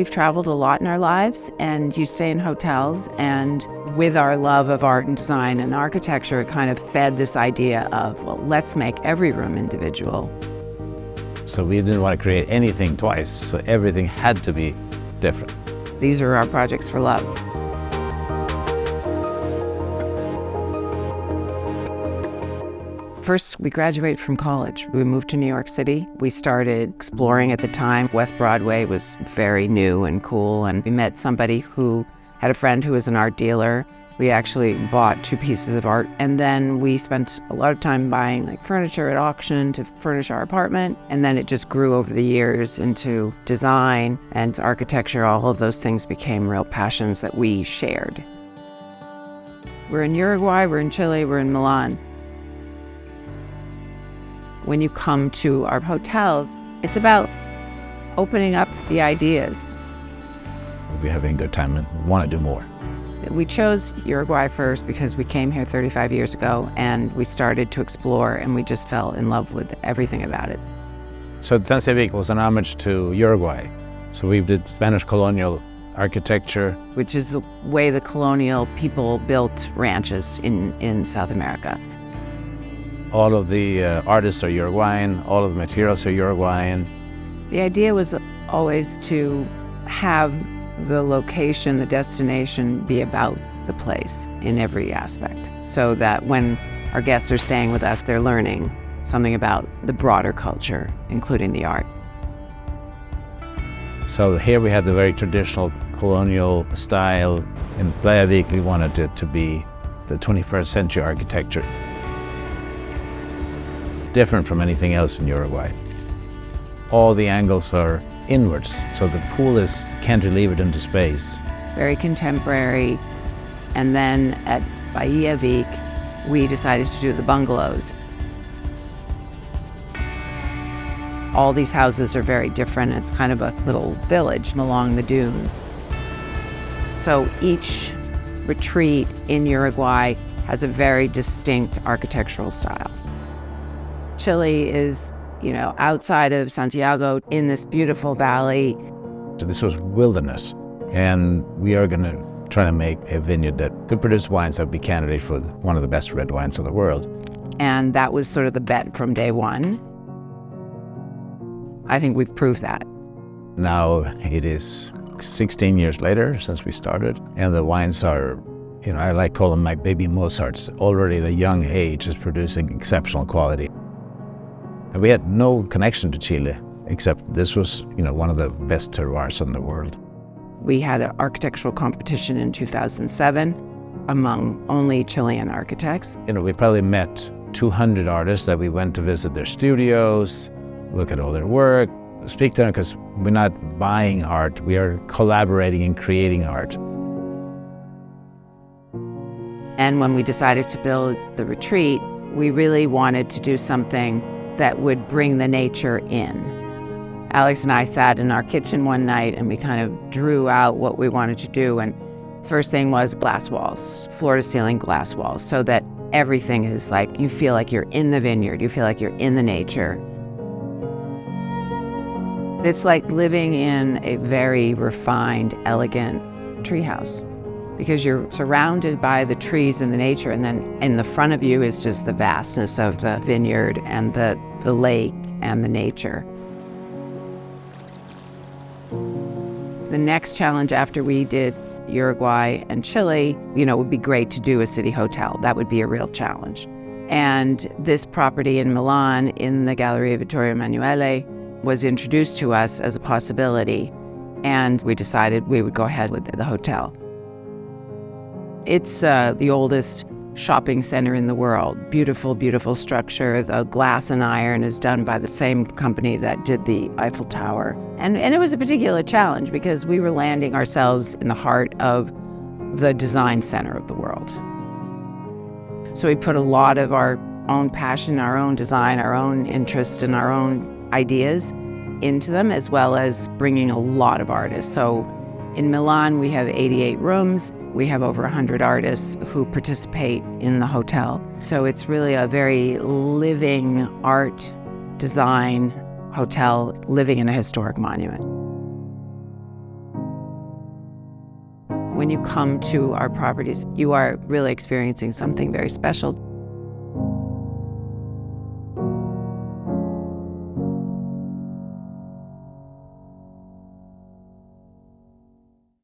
we've traveled a lot in our lives, and you stay in hotels, and with our love of art and design and architecture, it kind of fed this idea of, well, let's make every room individual. So we didn't want to create anything twice, so everything had to be different. These are our projects for love. First, we graduated from college. We moved to New York City. We started exploring at the time. West Broadway was very new and cool, and we met somebody who had a friend who was an art dealer. We actually bought 2 pieces of art, and then we spent a lot of time buying furniture at auction to furnish our apartment, and then it just grew over the years into design and architecture. All of those things became real passions that we shared. We're in Uruguay, we're in Chile, we're in Milan. When you come to our hotels, it's about opening up the ideas. We're having a good time and want to do more. We chose Uruguay first because we came here 35 years ago and we started to explore, and we just fell in love with everything about it. So Estancia Vik was an homage to Uruguay. So we did Spanish colonial architecture, which is the way the colonial people built ranches in South America. All of the artists are Uruguayan, all of the materials are Uruguayan. The idea was always to have the location, the destination, be about the place in every aspect, so that when our guests are staying with us, they're learning something about the broader culture, including the art. So here we have the very traditional colonial style. In Playa Vik, we wanted it to be the 21st century architecture. Different from anything else in Uruguay. All the angles are inwards, so the pool is cantilevered into space. Very contemporary. And then at Bahia Vik, we decided to do the bungalows. All these houses are very different. It's kind of a little village along the dunes. So each retreat in Uruguay has a very distinct architectural style. Chile is, outside of Santiago in this beautiful valley. So this was wilderness, and we are going to try to make a vineyard that could produce wines that would be candidate for one of the best red wines in the world. And that was sort of the bet from day one. I think we've proved that. Now it is 16 years later since we started, and the wines are, I like call them my baby Mozarts. Already at a young age is producing exceptional quality. And we had no connection to Chile, except this was, one of the best terroirs in the world. We had an architectural competition in 2007 among only Chilean architects. We probably met 200 artists that we went to visit their studios, look at all their work, speak to them, because we're not buying art, we are collaborating and creating art. And when we decided to build the retreat, we really wanted to do something that would bring the nature in. Alex and I sat in our kitchen one night and we kind of drew out what we wanted to do. And first thing was glass walls, floor to ceiling glass walls, so that everything is like, you feel like you're in the vineyard, you feel like you're in the nature. It's like living in a very refined, elegant treehouse, because you're surrounded by the trees and the nature, and then in the front of you is just the vastness of the vineyard and the lake and the nature. The next challenge after we did Uruguay and Chile, would be great to do a city hotel. That would be a real challenge. And this property in Milan, in the Galleria Vittorio Emanuele, was introduced to us as a possibility, and we decided we would go ahead with the hotel. It's the oldest shopping center in the world. Beautiful, beautiful structure. The glass and iron is done by the same company that did the Eiffel Tower. And it was a particular challenge because we were landing ourselves in the heart of the design center of the world. So we put a lot of our own passion, our own design, our own interest, and our own ideas into them, as well as bringing a lot of artists. So in Milan, we have 88 rooms. We have over 100 artists who participate in the hotel. So it's really a very living art, design hotel, living in a historic monument. when you come to our properties, you are really experiencing something very special.